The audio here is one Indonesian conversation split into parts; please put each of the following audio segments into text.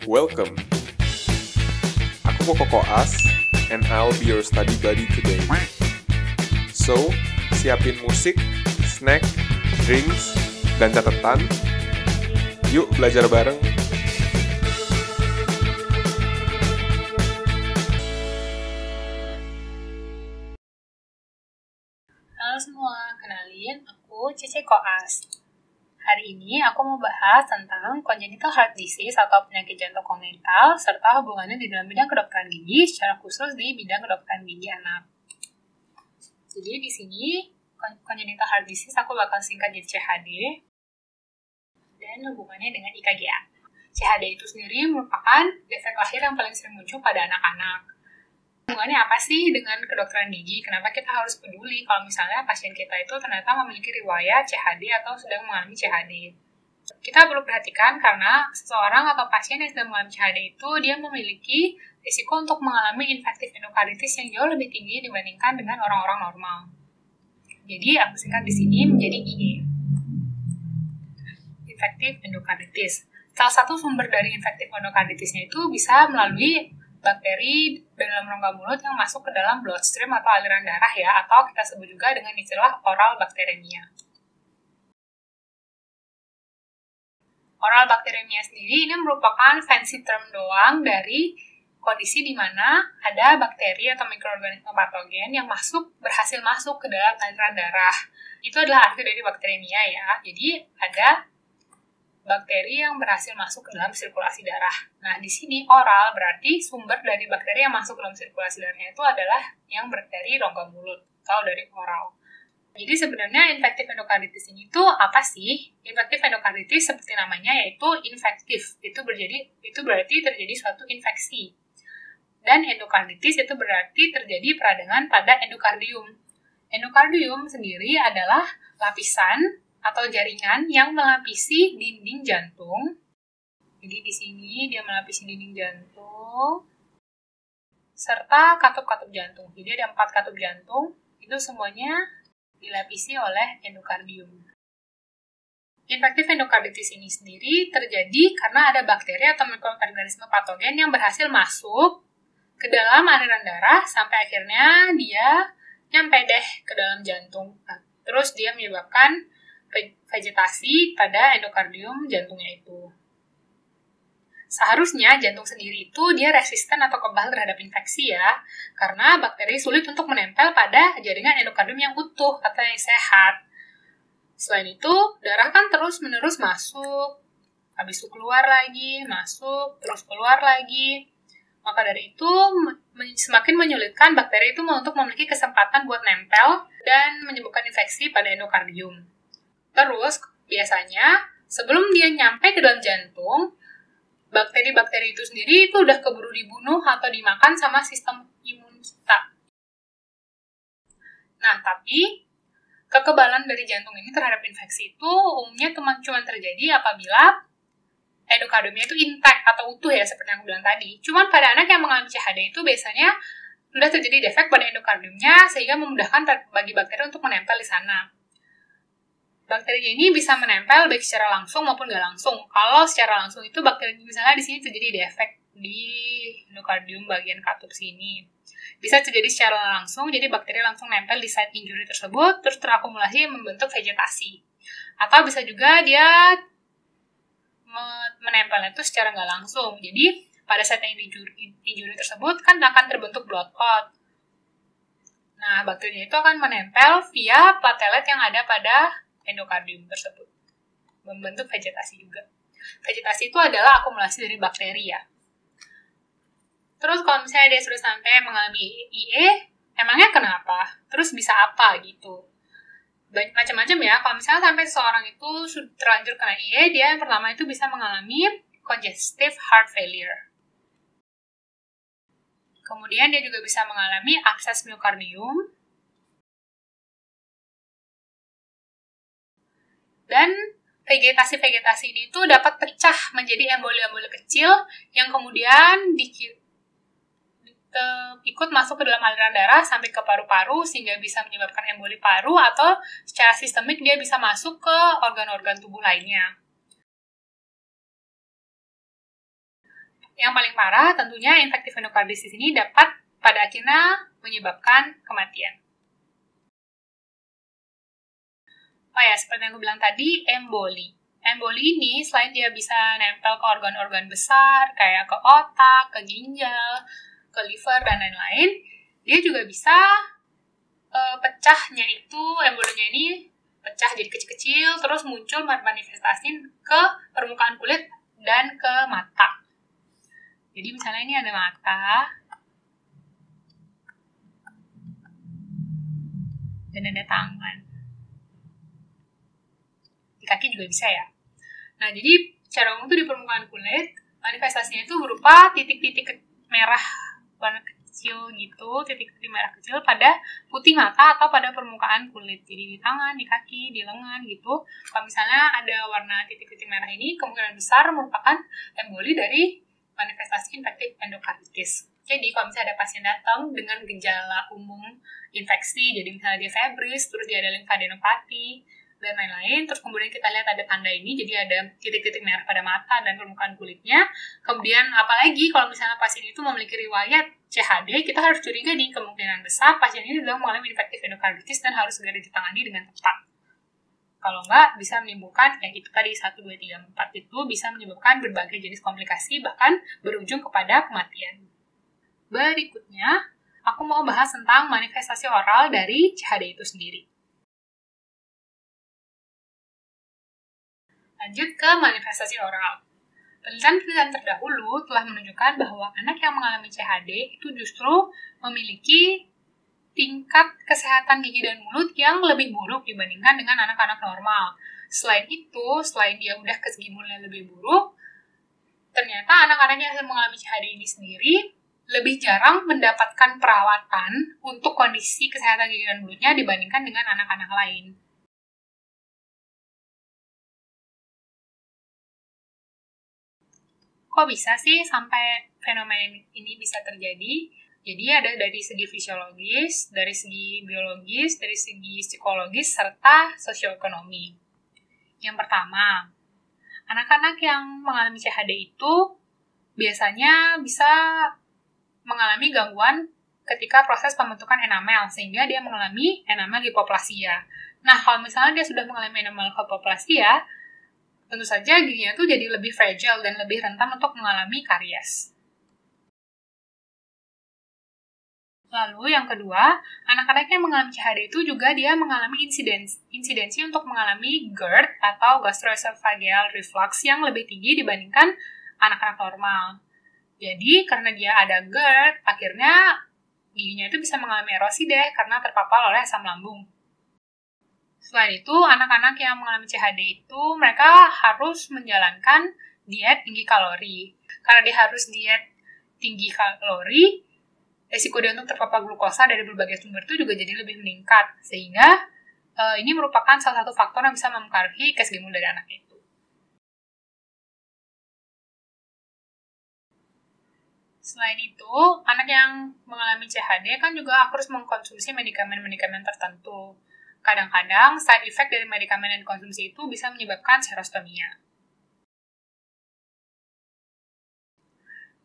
Welcome. Aku Koko Koas, and I'll be your study buddy today. So, siapin musik, snack, drinks, dan catatan. Yuk belajar bareng. Halo semua, kenalin aku Cece Koas. Hari ini aku mau bahas tentang congenital heart disease atau penyakit jantung kongenital serta hubungannya di dalam bidang kedokteran gigi, secara khusus di bidang kedokteran gigi anak. Jadi di sini congenital heart disease aku bakal singkat jadi CHD dan hubungannya dengan IKGA. CHD itu sendiri merupakan defek lahir yang paling sering muncul pada anak-anak. Hubungannya apa sih dengan kedokteran gigi? Kenapa kita harus peduli kalau misalnya pasien kita itu ternyata memiliki riwayat CHD atau sedang mengalami CHD? Kita perlu perhatikan karena seseorang atau pasien yang sedang mengalami CHD itu dia memiliki risiko untuk mengalami infektif endokarditis yang jauh lebih tinggi dibandingkan dengan orang-orang normal. Jadi aku singkat di sini menjadi IE. Infektif endokarditis. Salah satu sumber dari infektif endokarditisnya itu bisa melalui bakteri dalam rongga mulut yang masuk ke dalam bloodstream atau aliran darah ya, atau kita sebut juga dengan istilah oral bacteremia. Oral bacteremia sendiri ini merupakan fancy term doang dari kondisi di mana ada bakteri atau mikroorganisme patogen yang berhasil masuk ke dalam aliran darah. Itu adalah arti dari bacteremia ya. Jadi ada bakteri yang berhasil masuk ke dalam sirkulasi darah. Nah, di sini oral berarti sumber dari bakteri yang masuk ke dalam sirkulasi darahnya itu adalah yang dari rongga mulut atau dari oral. Jadi sebenarnya infektif endokarditis ini tuh apa sih? Infektif endokarditis seperti namanya yaitu infektif. Itu berarti terjadi suatu infeksi. Dan endokarditis itu berarti terjadi peradangan pada endokardium. Endokardium sendiri adalah lapisan atau jaringan yang melapisi dinding jantung. Jadi di sini dia melapisi dinding jantung serta katup-katup jantung. Jadi ada 4 katup jantung, itu semuanya dilapisi oleh endokardium. Infektif endokarditis ini sendiri terjadi karena ada bakteri atau mikroorganisme patogen yang berhasil masuk ke dalam aliran darah sampai akhirnya dia nyampe deh ke dalam jantung. Terus dia menyebabkan vegetasi pada endokardium jantungnya itu. Seharusnya jantung sendiri itu dia resisten atau kebal terhadap infeksi ya, karena bakteri sulit untuk menempel pada jaringan endokardium yang utuh atau yang sehat. Selain itu, darah kan terus-menerus masuk, habis itu keluar lagi, masuk, terus keluar lagi. Maka dari itu, semakin menyulitkan bakteri itu untuk memiliki kesempatan buat nempel dan menyebabkan infeksi pada endokardium. Terus, biasanya sebelum dia nyampe ke dalam jantung, bakteri-bakteri itu sendiri itu udah keburu dibunuh atau dimakan sama sistem imun kita. Nah, tapi kekebalan dari jantung ini terhadap infeksi itu umumnya cuma terjadi apabila endokardiumnya itu intact atau utuh ya, seperti yang aku bilang tadi. Cuman pada anak yang mengalami CHD itu biasanya sudah terjadi defek pada endokardiumnya sehingga memudahkan bagi bakteri untuk menempel di sana. Bakteri ini bisa menempel baik secara langsung maupun nggak langsung. Kalau secara langsung itu bakteri misalnya di sini terjadi defek di endokardium bagian katup sini. Bisa terjadi secara langsung, jadi bakteri langsung nempel di site injury tersebut, terus terakumulasi membentuk vegetasi. Atau bisa juga dia menempelnya itu secara nggak langsung. Jadi pada site injury tersebut kan akan terbentuk blood clot. Nah, bakteri itu akan menempel via platelet yang ada pada endokardium tersebut, membentuk vegetasi juga. Vegetasi itu adalah akumulasi dari bakteri ya. Terus kalau misalnya dia sudah sampai mengalami IE, emangnya kenapa? Terus bisa apa gitu? Macam-macam ya. Kalau misalnya sampai seseorang itu sudah terlanjur kena IE, dia yang pertama itu bisa mengalami congestive heart failure. Kemudian dia juga bisa mengalami abses miokardium. Dan vegetasi-vegetasi ini tuh dapat pecah menjadi emboli-emboli kecil yang kemudian ikut masuk ke dalam aliran darah sampai ke paru-paru sehingga bisa menyebabkan emboli paru, atau secara sistemik dia bisa masuk ke organ-organ tubuh lainnya. Yang paling parah tentunya infektif endokarditis ini dapat pada akhirnya menyebabkan kematian. Oh ya, seperti yang aku bilang tadi, emboli. Emboli ini selain dia bisa nempel ke organ-organ besar, kayak ke otak, ke ginjal, ke liver, dan lain-lain, dia juga bisa pecahnya itu, embolinya ini pecah jadi kecil-kecil, terus muncul manifestasi ke permukaan kulit dan ke mata. Jadi misalnya ini ada mata, dan ada tangan. Di kaki juga bisa ya. Nah, jadi secara umum itu di permukaan kulit, manifestasinya itu berupa titik-titik merah warna kecil gitu, titik-titik merah kecil pada putih mata atau pada permukaan kulit. Jadi di tangan, di kaki, di lengan gitu. Kalau misalnya ada warna titik-titik merah ini, kemungkinan besar merupakan emboli dari manifestasi infektif endokarditis. Jadi kalau misalnya ada pasien datang dengan gejala umum infeksi, jadi misalnya dia febris, terus dia ada limfadenopati, dan lain-lain, terus kemudian kita lihat ada tanda ini, jadi ada titik-titik merah pada mata dan permukaan kulitnya. Kemudian apalagi kalau misalnya pasien itu memiliki riwayat CHD, kita harus curiga nih kemungkinan besar pasien ini sedang mengalami infektif endokarditis dan harus segera ditangani dengan tepat. Kalau enggak, bisa menimbulkan yang itu tadi 1, 2, 3, 4 itu bisa menyebabkan berbagai jenis komplikasi, bahkan berujung kepada kematian. Berikutnya, aku mau bahas tentang manifestasi oral dari CHD itu sendiri. Lanjut ke manifestasi oral. Penelitian-penelitian terdahulu telah menunjukkan bahwa anak yang mengalami CHD itu justru memiliki tingkat kesehatan gigi dan mulut yang lebih buruk dibandingkan dengan anak-anak normal. Selain itu, selain dia udah ke segi mulutnya lebih buruk, ternyata anak-anak yang mengalami CHD ini sendiri lebih jarang mendapatkan perawatan untuk kondisi kesehatan gigi dan mulutnya dibandingkan dengan anak-anak lain. Kok bisa sih sampai fenomena ini bisa terjadi? Jadi ada dari segi fisiologis, dari segi biologis, dari segi psikologis, serta sosioekonomi. Yang pertama, anak-anak yang mengalami CHD itu biasanya bisa mengalami gangguan ketika proses pembentukan enamel, sehingga dia mengalami enamel hipoplasia. Nah, kalau misalnya dia sudah mengalami enamel hipoplasia, tentu saja giginya tuh jadi lebih fragile dan lebih rentan untuk mengalami karies. Lalu yang kedua, anak-anak yang mengalami CHD itu juga dia mengalami insidensi untuk mengalami GERD atau gastroesophageal reflux yang lebih tinggi dibandingkan anak-anak normal. Jadi karena dia ada GERD, akhirnya giginya itu bisa mengalami erosi deh karena terpapar oleh asam lambung. Selain itu, anak-anak yang mengalami CHD itu mereka harus menjalankan diet tinggi kalori. Karena dia harus diet tinggi kalori, resiko dia untuk terpapar glukosa dari berbagai sumber itu juga jadi lebih meningkat. Sehingga ini merupakan salah satu faktor yang bisa mempengaruhi KSG dari anak itu. Selain itu, anak yang mengalami CHD kan juga harus mengkonsumsi medikamen-medikamen tertentu. Kadang-kadang, side effect dari medikamen yang dikonsumsi itu bisa menyebabkan serostomia.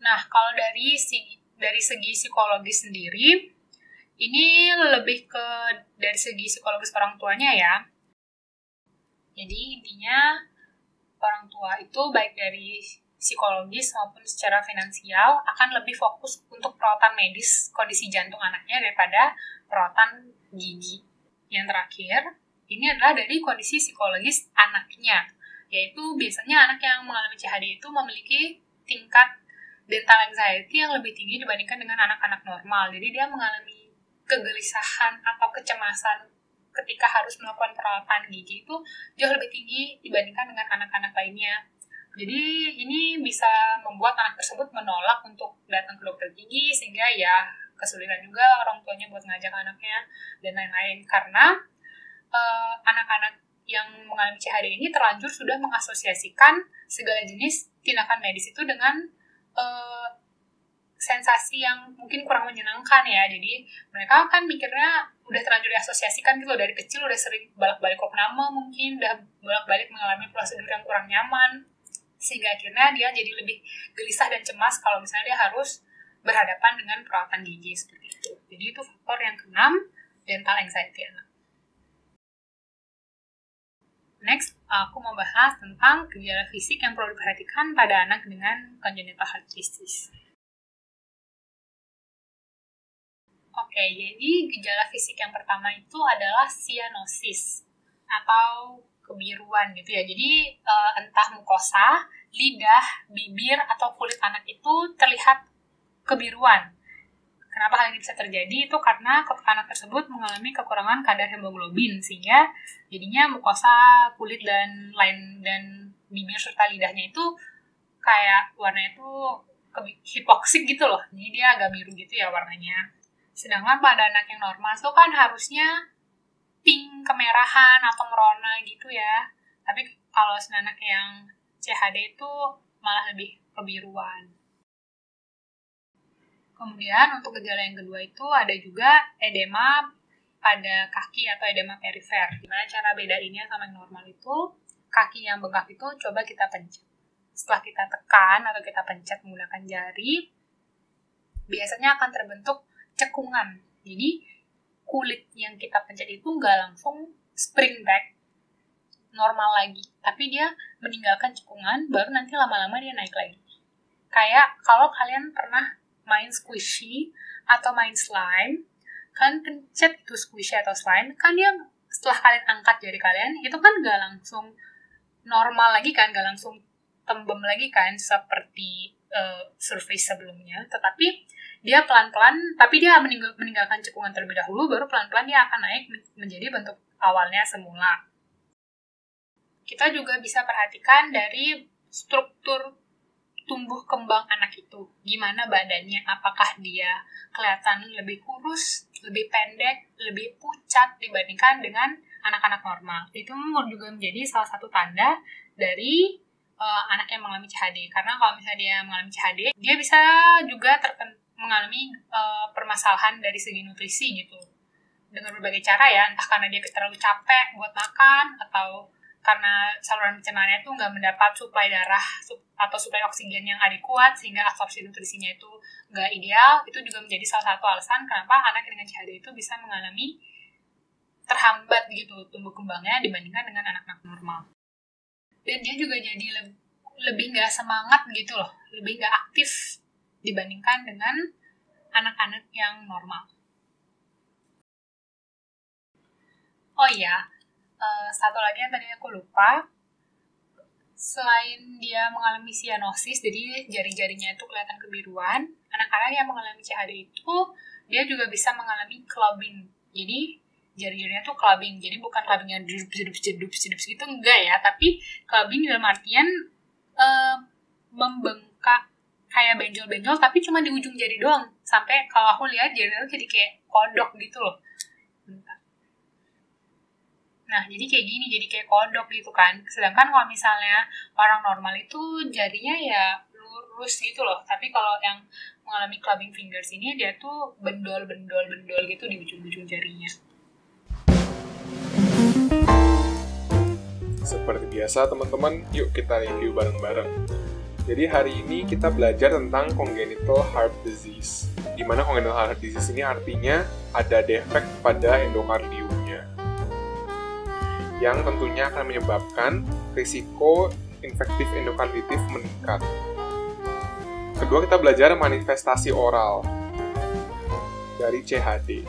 Nah, kalau dari segi psikologis sendiri, ini lebih ke dari segi psikologis orang tuanya ya. Jadi, intinya orang tua itu baik dari psikologis maupun secara finansial akan lebih fokus untuk perawatan medis kondisi jantung anaknya daripada perawatan gigi. Yang terakhir, ini adalah dari kondisi psikologis anaknya, yaitu biasanya anak yang mengalami CHD itu memiliki tingkat dental anxiety yang lebih tinggi dibandingkan dengan anak-anak normal. Jadi dia mengalami kegelisahan atau kecemasan ketika harus melakukan perawatan gigi itu jauh lebih tinggi dibandingkan dengan anak-anak lainnya. Jadi ini bisa membuat anak tersebut menolak untuk datang ke dokter gigi, sehingga ya kesulitan juga orang tuanya buat ngajak anaknya dan lain-lain, karena anak-anak yang mengalami CHD ini terlanjur sudah mengasosiasikan segala jenis tindakan medis itu dengan sensasi yang mungkin kurang menyenangkan ya. Jadi mereka kan mikirnya udah terlanjur diasosiasikan gitu, dari kecil udah sering bolak-balik opname, mungkin udah bolak-balik mengalami prosedur yang kurang nyaman, sehingga akhirnya dia jadi lebih gelisah dan cemas kalau misalnya dia harus berhadapan dengan perawatan gigi seperti itu. Jadi itu faktor yang keenam, dental anxiety anak. Next, aku mau bahas tentang gejala fisik yang perlu diperhatikan pada anak dengan congenital heart disease. Oke, jadi gejala fisik yang pertama itu adalah cyanosis atau kebiruan gitu ya. Jadi entah mukosa, lidah, bibir, atau kulit anak itu terlihat kebiruan. Kenapa hal ini bisa terjadi? Itu karena anak tersebut mengalami kekurangan kadar hemoglobin, sehingga jadinya mukosa, kulit, dan bibir serta lidahnya itu kayak warnanya itu hipoksik gitu loh. Jadi dia agak biru gitu ya warnanya. Sedangkan pada anak yang normal itu kan harusnya pink, kemerahan, atau merona gitu ya. Tapi kalau anak yang CHD itu malah lebih kebiruan. Kemudian untuk gejala yang kedua itu ada juga edema pada kaki atau edema perifer. Gimana cara bedainnya sama yang normal itu? Kaki yang bengkak itu coba kita pencet. Setelah kita tekan atau kita pencet menggunakan jari, biasanya akan terbentuk cekungan. Jadi kulit yang kita pencet itu nggak langsung spring back normal lagi, tapi dia meninggalkan cekungan, baru nanti lama-lama dia naik lagi. Kayak kalau kalian pernah main squishy atau main slime, kalian pencet itu squishy atau slime, kan dia setelah kalian angkat jari kalian, itu kan gak langsung normal lagi kan, gak langsung tembem lagi kan, seperti surface sebelumnya, tetapi dia pelan-pelan, tapi dia meninggalkan cekungan terlebih dahulu, baru pelan-pelan dia akan naik menjadi bentuk awalnya semula. Kita juga bisa perhatikan dari struktur tumbuh kembang anak itu, gimana badannya, apakah dia kelihatan lebih kurus, lebih pendek, lebih pucat dibandingkan dengan anak-anak normal. Itu juga menjadi salah satu tanda dari anak yang mengalami CHD. Karena kalau misalnya dia mengalami CHD, dia bisa juga mengalami permasalahan dari segi nutrisi gitu. Dengan berbagai cara ya, entah karena dia terlalu capek buat makan, atau karena saluran pencernaannya itu nggak mendapat suplai darah atau suplai oksigen yang adekuat, sehingga absorpsi nutrisinya itu nggak ideal. Itu juga menjadi salah satu alasan kenapa anak dengan CHD itu bisa mengalami terhambat gitu tumbuh kembangnya dibandingkan dengan anak-anak normal. Dan dia juga jadi lebih nggak semangat gitu loh, lebih nggak aktif dibandingkan dengan anak-anak yang normal. Oh iya, satu lagi yang tadi aku lupa, selain dia mengalami cyanosis, jadi jari-jarinya itu kelihatan kebiruan, anak-anak yang mengalami CHD itu, dia juga bisa mengalami clubbing. Jadi, jari-jarinya tuh clubbing. Jadi, bukan clubbing yang jedup gitu, enggak ya. Tapi, clubbing dalam artian membengkak kayak benjol-benjol, tapi cuma di ujung jari doang. Sampai kalau aku lihat, jarinya jadi kayak kodok gitu loh. Bentar. Nah, jadi kayak gini, jadi kayak kodok gitu kan. Sedangkan kalau misalnya orang normal itu jarinya ya lurus gitu loh. Tapi kalau yang mengalami clubbing fingers ini, dia tuh bendol gitu di ujung-ujung jarinya. Seperti biasa teman-teman, yuk kita review bareng-bareng. Jadi hari ini kita belajar tentang congenital heart disease. Di mana congenital heart disease ini artinya ada defek pada endokardiumnya, yang tentunya akan menyebabkan risiko infektif endokarditis meningkat. Kedua, kita belajar manifestasi oral dari CHD.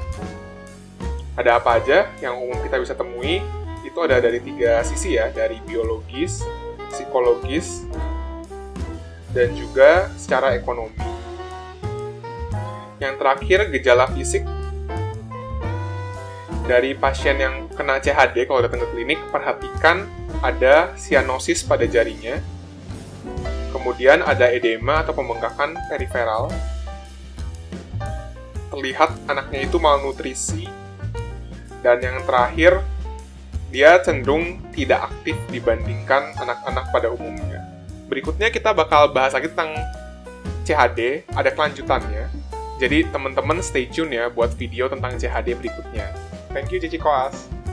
Ada apa aja yang umum kita bisa temui? Itu ada dari 3 sisi ya, dari biologis, psikologis, dan juga secara ekonomi. Yang terakhir, gejala fisik. Dari pasien yang kena CHD, kalau datang ke klinik, perhatikan ada cyanosis pada jarinya, kemudian ada edema atau pembengkakan periferal, terlihat anaknya itu malnutrisi, dan yang terakhir, dia cenderung tidak aktif dibandingkan anak-anak pada umumnya. Berikutnya kita bakal bahas lagi tentang CHD ada kelanjutannya. Jadi teman-teman stay tune ya buat video tentang CHD berikutnya. Thank you Cici Koas.